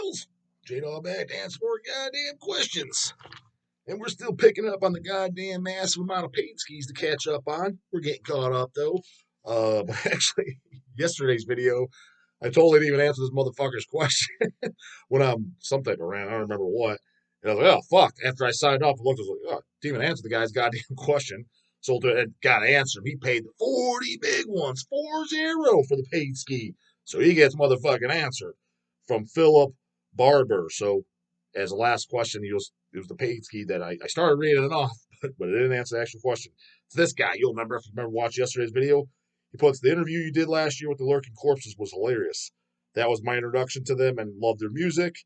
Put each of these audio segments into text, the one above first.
Bills. J-Dog back to answer more goddamn questions. And we're still picking up on the goddamn massive amount of paid skis to catch up on. We're getting caught up, though. But actually, yesterday's video, I totally didn't even answer this motherfucker's question when I'm some type of rant. I don't remember what. And I was like, oh, fuck. After I signed off, I looked, I was like, oh, didn't even answer the guy's goddamn question. So it got to answer. He paid the 40 big ones, 40 for the paid ski. So he gets motherfucking answered from Philip Barber. So as the last question, it was the paid ski that I started reading it off, but it didn't answer the actual question. It's this guy. You'll remember if you remember watching yesterday's video. He puts the interview you did last year with the Lurking Corpses was hilarious. That was my introduction to them and loved their music.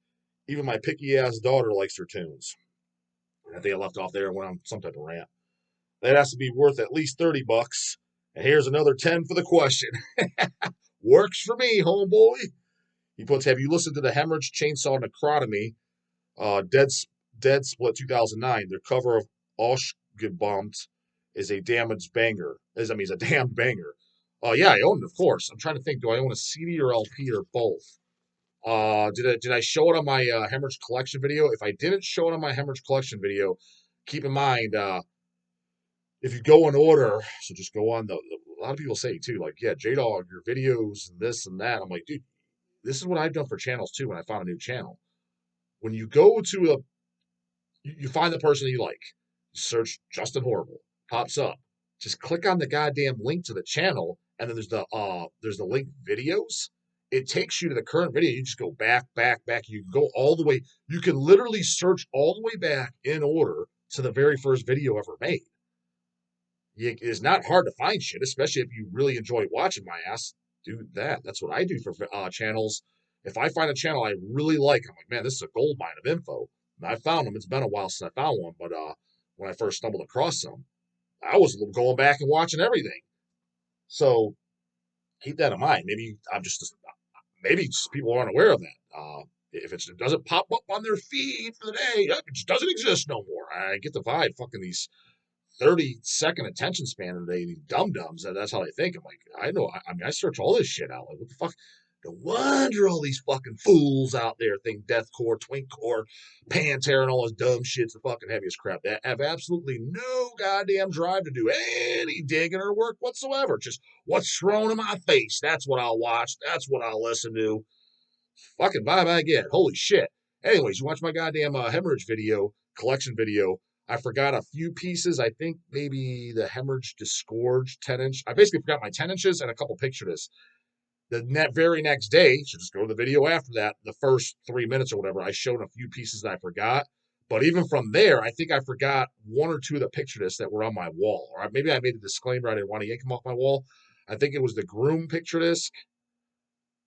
Even my picky ass daughter likes their tunes. I think I left off there and went on some type of rant. That has to be worth at least $30. And here's another 10 for the question. Works for me, homeboy. He puts, have you listened to the Hemorrhage Chainsaw Necrotomy, Dead Split 2009? Their cover of Oshgebumt is a damaged banger. Is a damned banger. Yeah, I own it, of course. I'm trying to think, do I own a CD or LP or both? Did I show it on my Hemorrhage Collection video? If I didn't show it on my Hemorrhage Collection video, keep in mind, if you go in order, so just go on a lot of people say too, like, yeah, J-Dog, your videos and this and that. I'm like, dude, this is what I've done for channels too when I found a new channel. When you go to you find the person you like, search Justin Horrible, pops up. Just click on the goddamn link to the channel, and then there's the link videos. It takes you to the current video. You just go back. You can go all the way. You can literally search all the way back in order to the very first video ever made. It's not hard to find shit, especially if you really enjoy watching my ass do that. That's what I do for channels. If I find a channel I really like, I'm like, man, this is a gold mine of info. And I found them. It's been a while since I found one, but when I first stumbled across some, I was going back and watching everything. So keep that in mind. Maybe people aren't aware of that. If it doesn't pop up on their feed for the day, it just doesn't exist no more. I get the vibe. Fucking these 30-second attention span today, these dum-dums, that's how they think. I'm like, I know, I search all this shit out. Like, what the fuck? No wonder all these fucking fools out there think deathcore, twinkcore, Pantera, and all this dumb shit's the fucking heaviest crap. That have absolutely no goddamn drive to do any digging or work whatsoever. Just what's thrown in my face. That's what I'll watch. That's what I'll listen to. Fucking vibe I get. Holy shit. Anyways, you watch my goddamn hemorrhage video, collection video. I forgot a few pieces. I think maybe the hemorrhage disgorged 10-inch. I basically forgot my 10 inches and a couple picture discs. The very next day, so just go to the video after that, the first 3 minutes or whatever, I showed a few pieces that I forgot. But even from there, I think I forgot one or two of the picture discs that were on my wall. Or maybe I made a disclaimer I didn't want to yank them off my wall. I think it was the Groom picture disc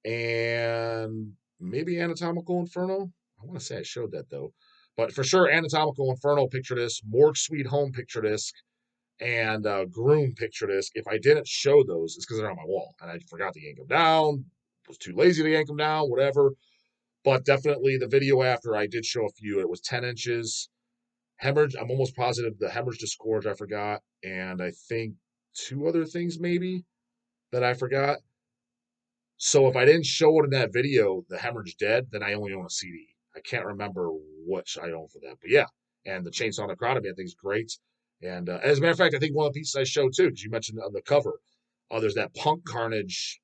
and maybe Anatomical Inferno. I want to say I showed that, though. But for sure, Anatomical Inferno picture disc, Morgue Sweet Home picture disc, and Groom picture disc. If I didn't show those, it's because they're on my wall. And I forgot to yank them down, was too lazy to yank them down, whatever. But definitely the video after, I did show a few. It was 10 inches. Hemorrhage, I'm almost positive the hemorrhage disgorge I forgot. And I think two other things maybe that I forgot. So if I didn't show it in that video, the hemorrhage dead, then I only own a CD. I can't remember which I own for that. But yeah, and the Chainsaw Necrotomy I think is great. And as a matter of fact, I think one of the pieces I showed too, because you mentioned on the cover, there's that Punk Carnage.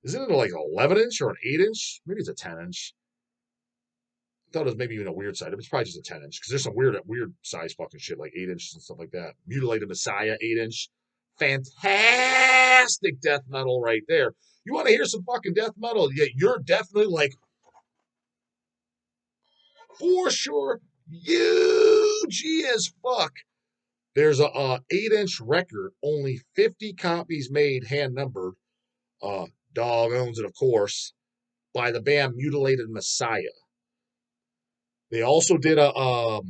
Isn't it like an 11-inch or an 8-inch? Maybe it's a 10-inch. I thought it was maybe even a weird side. It's probably just a 10-inch because there's some weird size fucking shit like 8 inches and stuff like that. Mutilated Messiah 8-inch. Fantastic death metal right there. You want to hear some fucking death metal? Yeah, you're definitely like, for sure, huge as fuck. There's a 8-inch record, only 50 copies made, hand numbered. Dog owns it, of course, by the band Mutilated Messiah. They also did so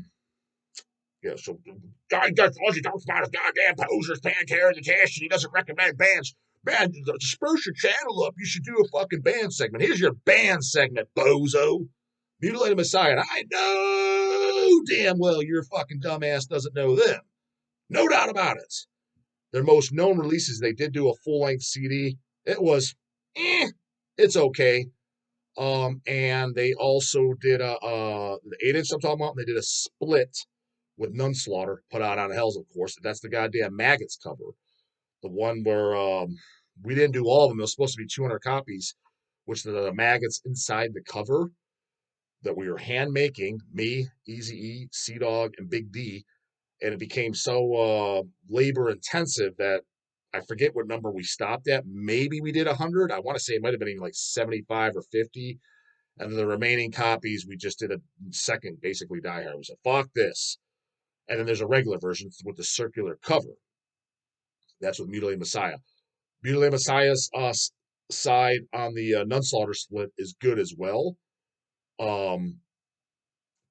guy does all he talks about is goddamn posers, Pantera, the TISH, and he doesn't recommend bands. Man, to spruce your channel up, you should do a fucking band segment. Here's your band segment, bozo. Mutilated Messiah. And I know damn well your fucking dumbass doesn't know them. No doubt about it. Their most known releases, they did do a full-length CD. It was, it's okay. And they also did the 8-inch I'm talking about. They did a split with Nunslaughter put out on Hell's, of course. That's the goddamn Maggots cover, the one where we didn't do all of them. It was supposed to be 200 copies, which the Maggots inside the cover that we were hand making, me, Easy E, Sea Dog, and Big D, and it became so labor intensive that I forget what number we stopped at. Maybe we did 100. I want to say it might have been even like 75 or 50. And then the remaining copies, we just did a second, basically die hard. We said, fuck this. And then there's a regular version with the circular cover. That's with Mutilate Messiah. Mutilate Messiah's side on the Nunslaughter split is good as well. Um,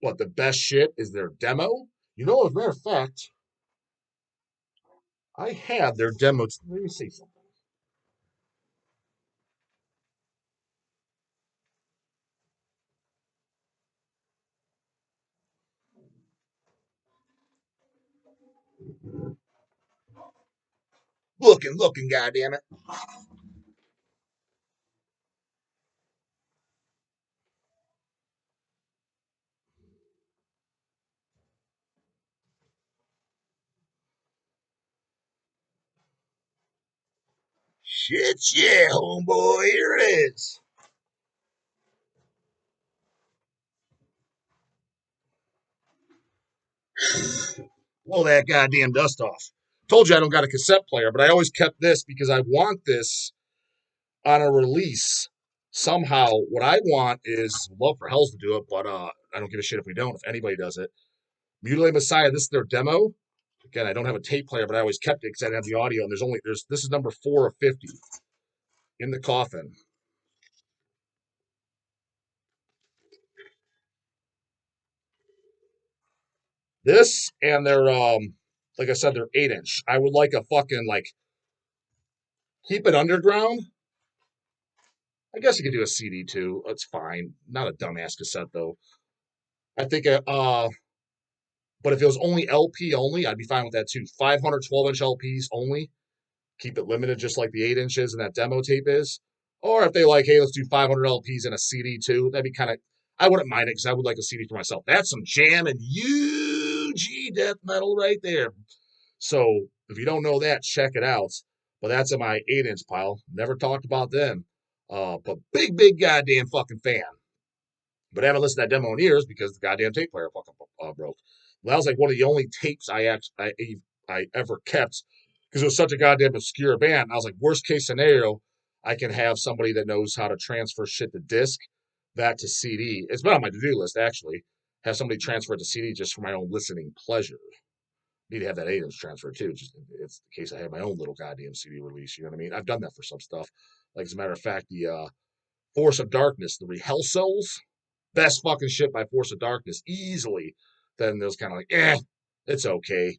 but the best shit is their demo. You know, as a matter of fact, I had their demo. Let me see something. Looking, goddammit. Shit, yeah, homeboy. Here it is. Blow that goddamn dust off. Told you I don't got a cassette player, but I always kept this because I want this on a release. Somehow, what I want is love for Hells to do it, but I don't give a shit if we don't. If anybody does it, Mutilate Messiah. This is their demo. Again, I don't have a tape player, but I always kept it because I didn't have the audio. And there's this is number 4 of 50 in the coffin. This and their like I said, they're 8-inch. I would like a fucking like keep it underground. I guess you could do a CD too. That's fine. Not a dumbass cassette though. I think but if it was only LP only, I'd be fine with that too. 500 12-inch LPs only. Keep it limited just like the 8 inches and that demo tape is. Or if they like, hey, let's do 500 LPs and a CD too, that'd be kind of, I wouldn't mind it because I would like a CD for myself. That's some jam and UG death metal right there. So if you don't know that, check it out. But that's in my 8-inch pile. Never talked about them. But big goddamn fucking fan. But I haven't listened to that demo in years because the goddamn tape player fucking broke. Well, that was like one of the only tapes I ever kept because it was such a goddamn obscure band. I was like, worst case scenario, I can have somebody that knows how to transfer shit to disc, that to CD. It's been on my to-do list actually. Have somebody transfer it to CD just for my own listening pleasure. Need to have that 8-inch transfer too. Just it's the case I have my own little goddamn CD release. You know what I mean? I've done that for some stuff. Like as a matter of fact, the Force of Darkness, the Rehearsals, best fucking shit by Force of Darkness, easily. Then there's kind of like, it's okay.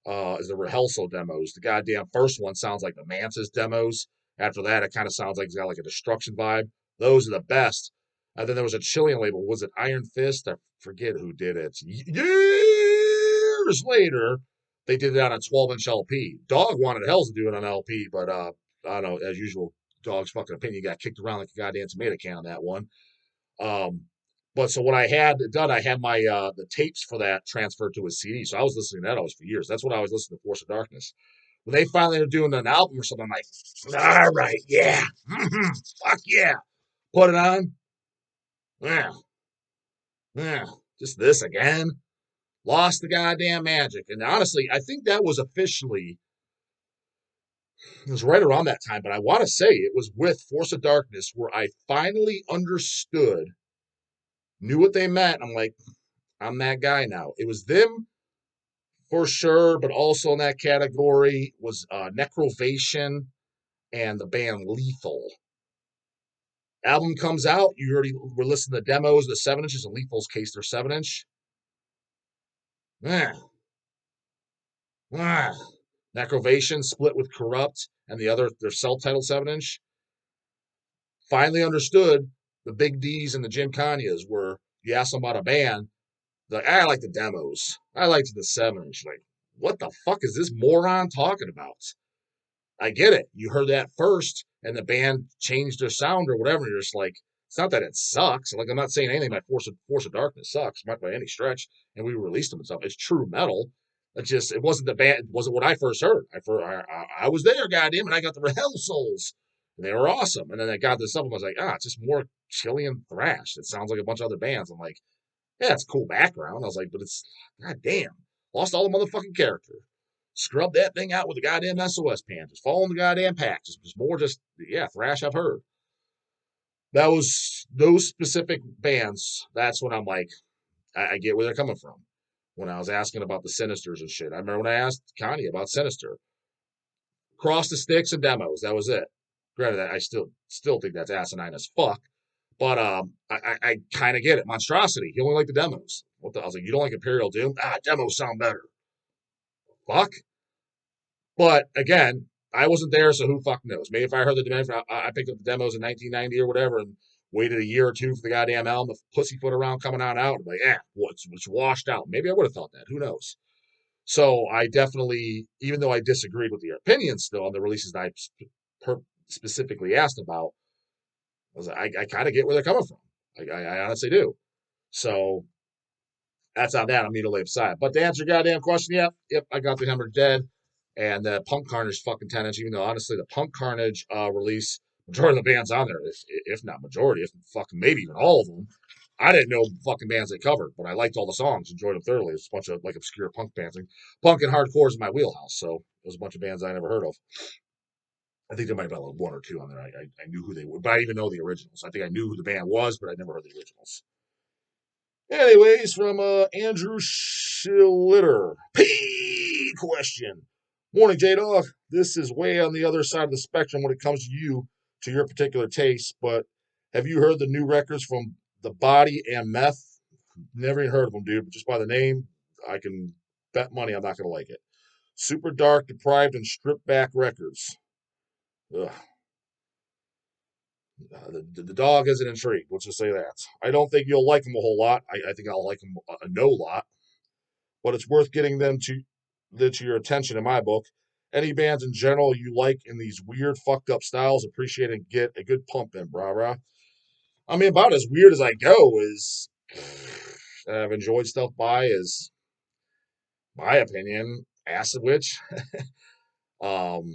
Is the Rehearsal demos. The goddamn first one sounds like the Mantis demos. After that, it kind of sounds like it's got like a Destruction vibe. Those are the best. And then there was a Chilean label. Was it Iron Fist? I forget who did it. Years later, they did it on a 12-inch LP. Dog wanted Hells to do it on LP, but I don't know, as usual, Dog's fucking opinion got kicked around like a goddamn tomato can on that one. Um, but so what I had done, I had my the tapes for that transferred to a CD. So I was listening to that always for years. That's what I was listening to Force of Darkness. When they finally are doing an album or something, I'm like, all right, yeah, fuck yeah, put it on. Yeah, yeah, just this again. Lost the goddamn magic. And honestly, I think that was officially, it was right around that time, but I want to say it was with Force of Darkness where I finally understood, knew what they meant. I'm like, I'm that guy now. It was them for sure, but also in that category was Necrovation and the band Lethal. Album comes out, you already were listening to demos, the 7-inches, in Lethal's case, they're 7-inch. Ah, ah. Necrovation split with Corrupt and the other, their self-titled 7-inch. Finally understood the Big D's and the Jim Kanyas were, you ask them about a band, like, I like the demos. I liked the 7-inch. Like, what the fuck is this moron talking about? I get it. You heard that first, and the band changed their sound or whatever. You're just like, It's not that it sucks. Like, I'm not saying anything by Force of Darkness sucks by any stretch, and we released them and stuff. It's true metal. It just it wasn't the band. It wasn't what I first heard. I was there, goddamn, and I got the Hell Souls. And they were awesome. And then I got this stuff and I was like, it's just more Chilean thrash. It sounds like a bunch of other bands. I'm like, yeah, it's a cool background. I was like, but it's goddamn. Lost all the motherfucking character. Scrub that thing out with a goddamn SOS pan. Just follow the goddamn pack. Just more thrash I've heard. That was those specific bands. That's when I'm like, I get where they're coming from. When I was asking about the Sinisters and shit. I remember when I asked Connie about Sinister. Cross the Sticks and demos. That was it. Granted, I still think that's asinine as fuck. But I kind of get it. Monstrosity. He only liked the demos. I was like, you don't like Imperial Doom? Demos sound better. Fuck. But again, I wasn't there, so who fuck knows? Maybe if I heard the demos, I picked up the demos in 1990 or whatever, and waited a year or two for the goddamn album, the Pussyfoot around coming on out. I'm like, it's washed out. Maybe I would have thought that. Who knows? So I definitely, even though I disagreed with your opinions still on the releases that I specifically asked about, I was like, I kind of get where they're coming from. I honestly do. So that's on that. I'm mutilated side. But to answer your goddamn question, yep, I got the Hammer Dead and the Punk Carnage fucking 10-inch, even though honestly the Punk Carnage release, majority of the bands on there, if not majority, if fucking maybe even all of them, I didn't know fucking bands they covered, but I liked all the songs, enjoyed them thoroughly. It's a bunch of like obscure punk bands. And punk and hardcore is my wheelhouse, so it was a bunch of bands I never heard of. I think there might have been like one or two on there. I knew who they were, but I didn't even know the originals. I think I knew who the band was, but I never heard the originals. Anyways, from Andrew Schlitter. P question. Morning, J-Dog. This is way on the other side of the spectrum when it comes to your particular taste, but have you heard the new records from The Body and Meth? Never even heard of them, dude, but just by the name, I can bet money I'm not going to like it. Super dark, deprived, and stripped back records. Ugh. The dog isn't intrigued. Let's just say that. I don't think you'll like them a whole lot. I think I'll like them a no lot, but it's worth getting them to your attention in my book. Any bands in general you like in these weird, fucked up styles, appreciate and get a good pump in, brah. I mean, about as weird as I go is I've enjoyed stuff by is my opinion, Acid Witch, Old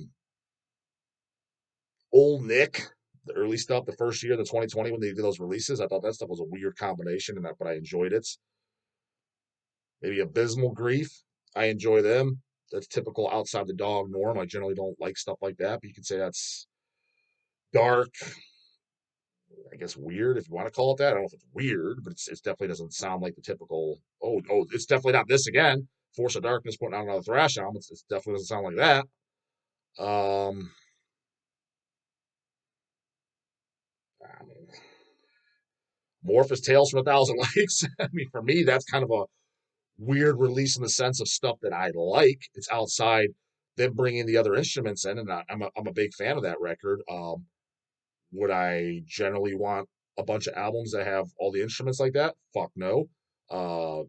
Nick, the early stuff, the first year, the 2020 when they did those releases. I thought that stuff was a weird combination, but I enjoyed it. Maybe Abysmal Grief, I enjoy them. That's typical outside the dog norm. I generally don't like stuff like that, but you could say that's dark. I guess weird, if you want to call it that. I don't know if it's weird, but it definitely doesn't sound like the typical. It's definitely not this again. Force of Darkness putting out another thrash album. It definitely doesn't sound like that. I mean, Morphous Tales from a Thousand Lakes. I mean, for me, that's kind of a weird release in the sense of stuff that I like. It's outside them bringing the other instruments in, and I'm a big fan of that record. Would I generally want a bunch of albums that have all the instruments like that? Fuck no. Uh,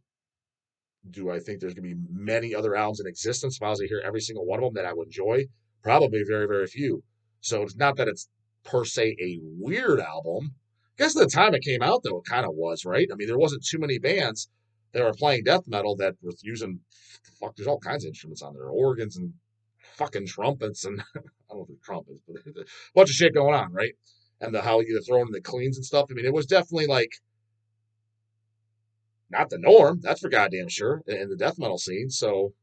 do I think there's going to be many other albums in existence if I was to hear every single one of them that I would enjoy? Probably very, very few. So it's not that it's per se a weird album. I guess at the time it came out, though, it kind of was, right? I mean, there wasn't too many bands that were playing death metal that were using, there's all kinds of instruments on there, organs and fucking trumpets and, I don't know if it's trumpets, but a bunch of shit going on, right? And how you're throwing in the cleans and stuff. I mean, it was definitely like, not the norm, that's for goddamn sure, in the death metal scene. So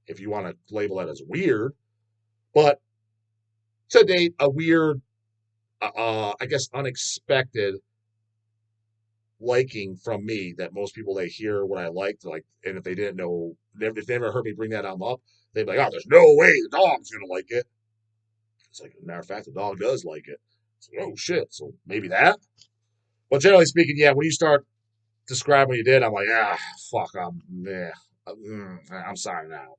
if you want to label that as weird, but to date, a weird, I guess, unexpected liking from me that most people they hear what I liked, like, and if they didn't know, if they never heard me bring that album up, they'd be like, "Oh, there's no way the dog's gonna like it." It's like, as a matter of fact, the dog does like it. It's like, oh shit, so maybe that. But generally speaking, yeah, when you start describing what you did, I'm like, fuck, I'm sorry now.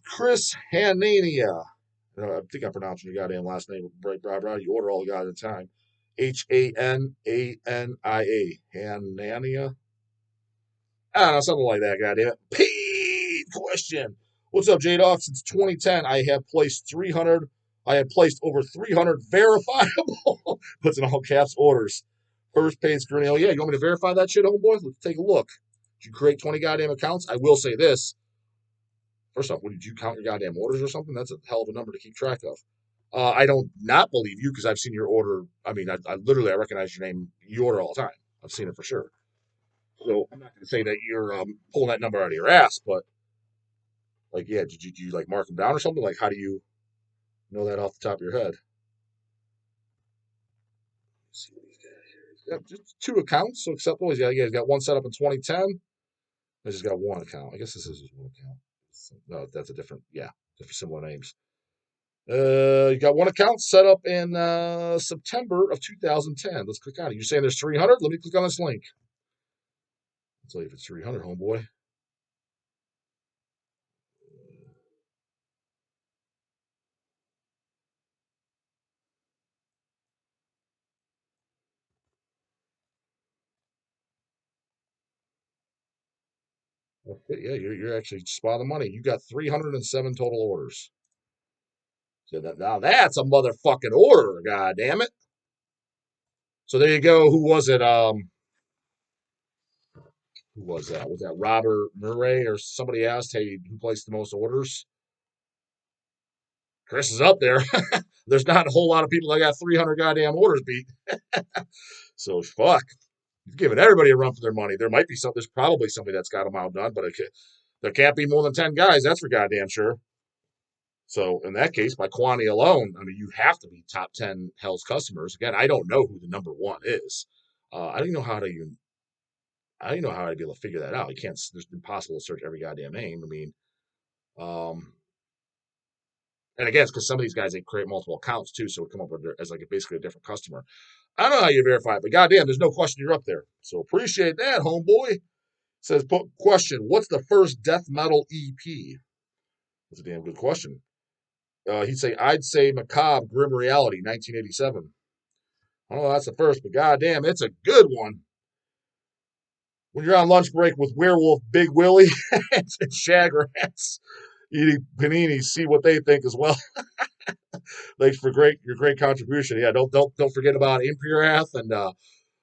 Chris Hanania. I think I'm pronouncing your goddamn last name right, bro. You order all the goddamn time. Hanania. Hanania. I don't know, something like that, goddamn it. Pete question. What's up, J-Dog? Since 2010, I have placed 300 I had placed over 300 verifiable, puts in all caps, orders. First paid screening. Oh, yeah, you want me to verify that shit, homeboy? Let's take a look. Did you create 20 goddamn accounts? I will say this. First off, what, did you count your goddamn orders or something? That's a hell of a number to keep track of. I don't not believe you because I've seen your order. I mean, I literally I recognize your name. You order all the time. I've seen it for sure. So I'm not going to say that you're pulling that number out of your ass, but like, yeah, did you like mark them down or something? Like, how do you know that off the top of your head? Let's see what he's got here. He's got just two accounts, so acceptable. He's got one set up in 2010. He's just got one account. I guess this is his one account. No, that's a different, yeah, different similar names. You got one account set up in September of 2010. Let's click on it. You're saying there's 300? Let me click on this link. Let's see if it's 300, homeboy. Okay, yeah, you're actually spot on the money. You got 307 total orders. So now that's a motherfucking order, god damn it. So there you go. Who was it? Who was that? Was that Robert Murray or somebody asked, hey, who placed the most orders? Chris is up there. There's not a whole lot of people that got 300 goddamn orders beat. So fuck. You've given everybody a run for their money. There might be some. There's probably somebody that's got them outdone, but there can't be more than 10 guys. That's for goddamn sure. So in that case, by quantity alone, I mean you have to be top 10 Hell's customers. Again, I don't know who the number one is. I don't know how to even. I don't know how I'd be able to figure that out. You can't. It's impossible to search every goddamn name. I mean, um, and again, it's because some of these guys they create multiple accounts too, so it come up with as like basically a different customer. I don't know how you verify it, but goddamn, there's no question you're up there. So appreciate that, homeboy. Says question: what's the first death metal EP? That's a damn good question. I'd say Macabre Grim Reality, 1987. Oh, that's the first, but goddamn, it's a good one. When you're on lunch break with Werewolf Big Willie and Shagrats eating paninis, see what they think as well. Thanks for your great contribution. Yeah, don't forget about Imperath and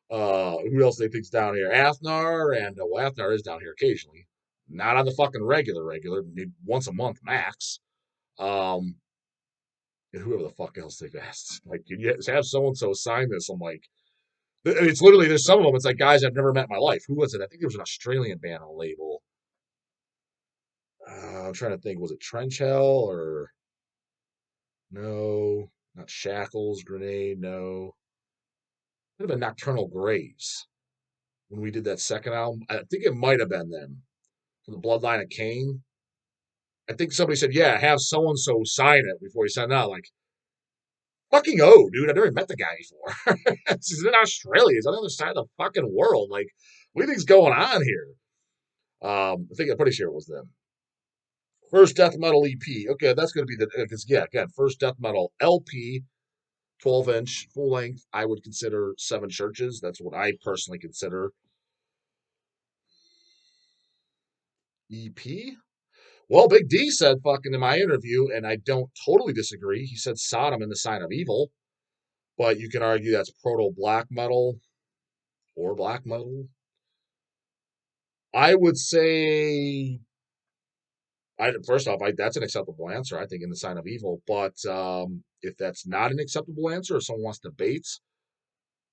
who else they think's down here? Athnar and well, Athnar is down here occasionally, not on the fucking regular, maybe once a month max. Um, and whoever the fuck else they've asked, like, can you have so and so sign this? I'm like, it's literally there's some of them. It's like guys I've never met in my life. Who was it? I think there was an Australian band on a label. I'm trying to think. Was it Trench Hell or no? Not Shackles, Grenade. No, it would have been Nocturnal Graves when we did that second album. I think it might have been them from the Bloodline of Cain. I think somebody said, "Yeah, have so and so sign it before you send it out." Like, fucking dude, I've never met the guy before. He's in Australia. He's on the other side of the fucking world. Like, what do you think's going on here? I'm pretty sure it was them. First death metal EP. Okay, that's going to be again, first death metal LP, 12-inch, full length. I would consider Seven Churches. That's what I personally consider EP. Well, Big D said fucking in my interview, and I don't totally disagree. He said Sodom in the Sign of Evil, but you can argue that's proto black metal or black metal. I would say, first off, that's an acceptable answer. I think in the Sign of Evil, but if that's not an acceptable answer, if someone wants to debate,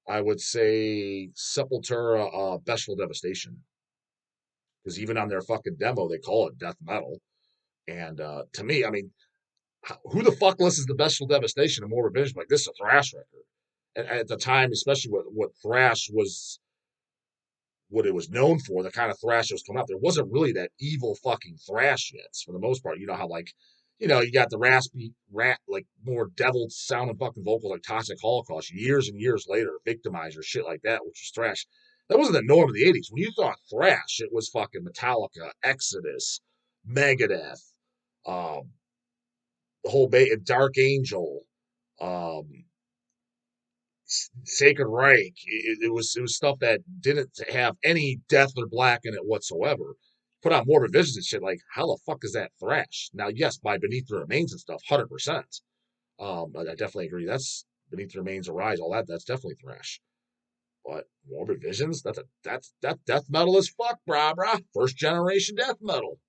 I would say Sepultura, Bestial Devastation, because even on their fucking demo, they call it death metal. And to me, I mean, who the fuck listens to Bestial Devastation and More Revenge? Like, this is a thrash record. And at the time, especially what thrash was, what it was known for, the kind of thrash that was coming out, there wasn't really that evil fucking thrash yet. For the most part, you know how like, you got the raspy, like more devil sounding fucking vocals like Toxic Holocaust years and years later, Victimizer, shit like that, which was thrash. That wasn't the norm of the 80s. When you thought thrash, it was fucking Metallica, Exodus, Megadeth, um, the whole Dark Angel, um, Sacred Reich. It was stuff that didn't have any death or black in it whatsoever. Put on Morbid Visions and shit. Like, how the fuck is that thrash? Now, yes, by Beneath the Remains and stuff, 100%. I definitely agree. That's Beneath the Remains Arise, all that. That's definitely thrash. But Morbid Visions, that death metal as fuck, brah. First generation death metal.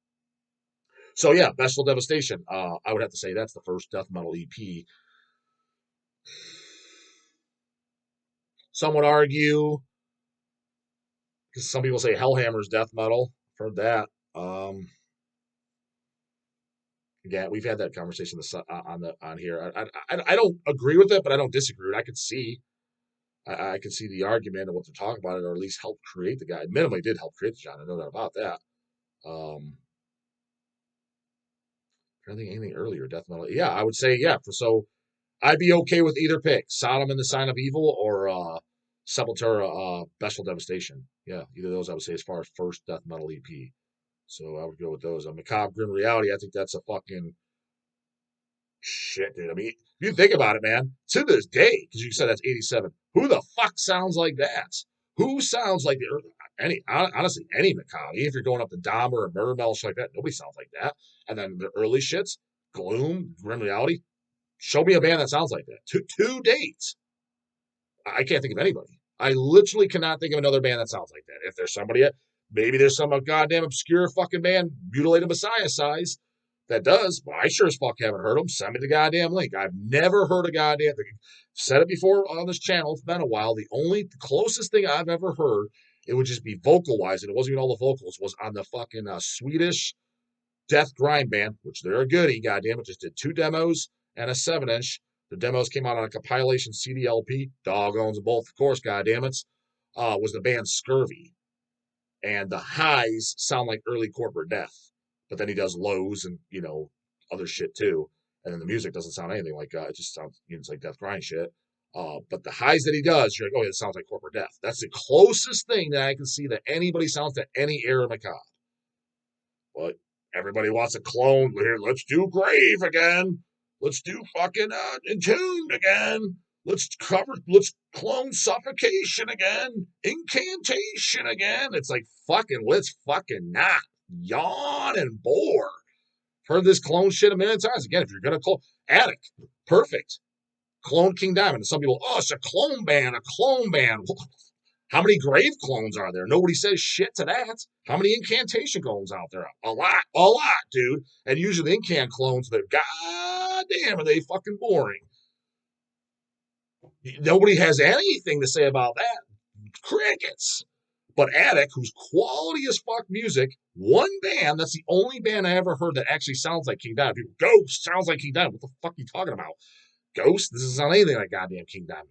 So yeah, Bestial Devastation. I would have to say that's the first death metal EP. Some would argue, because some people say Hellhammer's death metal. I've heard that. Um, yeah, we've had that conversation on here. I don't agree with it, but I don't disagree with it. I could see the argument of what they're talking about, or at least help create the guy. Minimally did help create the genre, no doubt about that. I don't think anything earlier, death metal. Yeah, I would say yeah. So I'd be okay with either pick: Sodom and the Sign of Evil or Sepultura, Bestial Devastation. Yeah, either of those I would say as far as first death metal EP. So I would go with those. Macabre Grim Reality. I think that's a fucking shit, dude. I mean, if you think about it, man, to this day, because you said that's 87, who the fuck sounds like that? Who sounds like honestly, any Macabre? Even if you're going up to Dahmer or Murder Mel, shit like that, nobody sounds like that. And then the early shits, Gloom, Grim Reality, show me a band that sounds like that. To date, I can't think of anybody. I literally cannot think of another band that sounds like that. If there's somebody, maybe there's some goddamn obscure fucking band, Mutilated Messiah size, that does, but I sure as fuck haven't heard them. Send me the goddamn link. I've never heard a goddamn. Said it before on this channel. It's been a while. The closest thing I've ever heard, it would just be vocal wise, and it wasn't even all the vocals, was on the fucking Swedish Death Grind band, which they're a goodie. Goddamn it, just did 2 demos and a 7-inch. The demos came out on a compilation CD LP. Dog owns them both, of course. Goddamn it, was the band Scurvy, and the highs sound like early Corporate Death, but then he does lows and other shit too, and then the music doesn't sound anything like it just sounds it's like Death Grind shit. But the highs that he does, you're like, oh, yeah, it sounds like Corporate Death. That's the closest thing that I can see that anybody sounds to any era Macabre. But everybody wants a clone. Here, let's do Grave again. Let's do fucking Entombed again. Let's clone Suffocation again. Incantation again. It's like let's fucking not yawn and bore. Heard this clone shit a million times. Again, if you're gonna clone Attic, perfect. Clone King Diamond. And some people, oh, it's a clone band. How many grave clones are there? Nobody says shit to that. How many incantation clones out there? A lot, dude. And usually the incant clones, they're goddamn, are they fucking boring. Nobody has anything to say about that. Crickets. But Attic, who's quality as fuck music, one band, that's the only band I ever heard that actually sounds like King Diamond. People, Ghost sounds like King Diamond. What the fuck are you talking about? Ghost? This doesn't sound anything like goddamn King Diamond.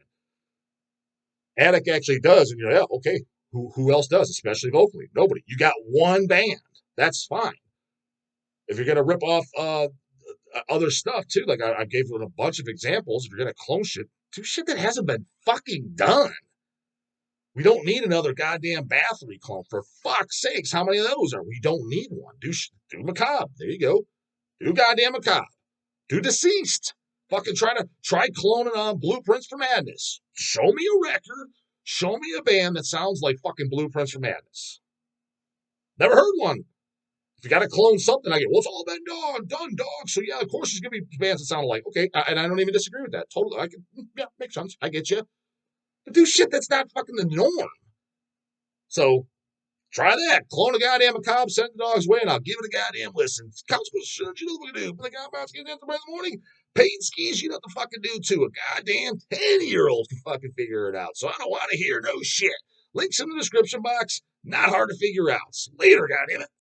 Attic actually does, and you're like, yeah, okay. Who else does, especially vocally? Nobody. You got one band. That's fine. If you're gonna rip off other stuff too, like I gave a bunch of examples. If you're gonna clone shit, do shit that hasn't been fucking done. We don't need another goddamn Bathory clone. For fuck's sakes, how many of those are? We don't need one. Do Macabre. There you go. Do goddamn Macabre. Do Deceased. Fucking try cloning on Blueprints for Madness. Show me a record. Show me a band that sounds like fucking Blueprints for Madness. Never heard one. If you got to clone something, I get, well, it's all been done, dog. So yeah, of course there's gonna be bands that sound alike. Okay, and I don't even disagree with that. Totally, yeah, makes sense. I get you. But do shit that's not fucking the norm. So try that. Clone a goddamn Macabre, send the dog's way, and I'll give it a goddamn listen. Consequence, shit, you know what to do. But the guy about to get in the morning, paid skis, you know what to fucking do too. A goddamn 10-year-old can fucking figure it out. So I don't want to hear no shit. Links in the description box. Not hard to figure out. Later, goddamn it.